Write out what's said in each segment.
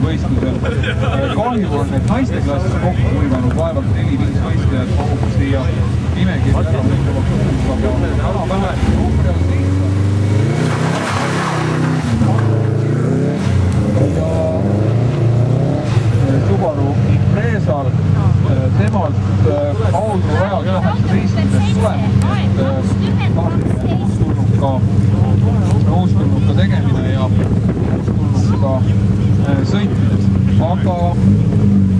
võistlusel. Kahju on, et naiste klassis kokku kuivanud vaevalt 4-5 võistlejat mahub siia nimekirja ära võitlevaks kuus, aga täna vähe numbri on lihtsalt. Ja Subaru Impresal temalt kaudu rajal 18. tulemust, et uustulnud ka tegemine ja uustulnud ka sõitmises. Aga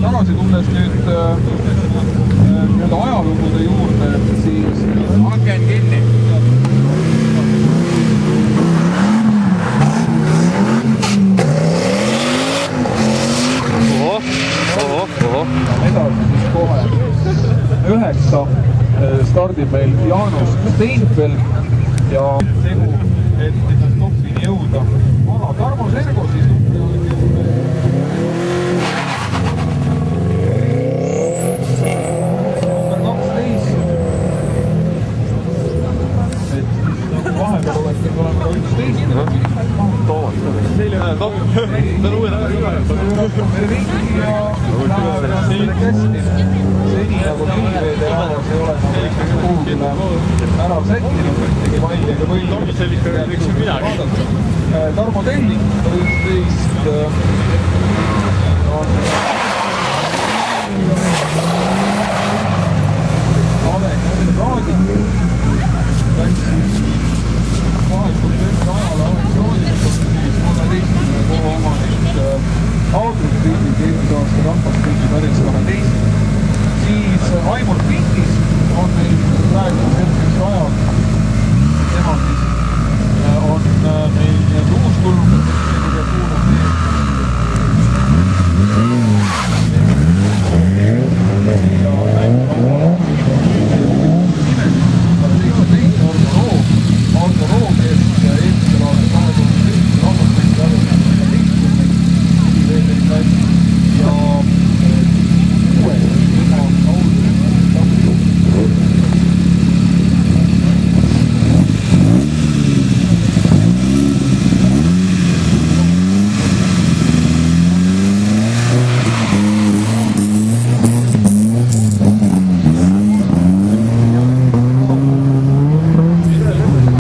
tagasi tulles nüüd ajalugude juurde, siis aken kinni. Edasi siis kohe 9 stardib meil Jaanus Steinfeld ja tegu, et stoppini jõuda. Vana Tarmo Sergo siis number 12. Et vahepeal olete olema ka 11. Toomas, meile on top. Ta on uued ajas kästi. Seni nagu Pilveede raadas ei ole kuhugile ära sättinud ühtegi valli ega võinud. Tarmo Tellik 11 on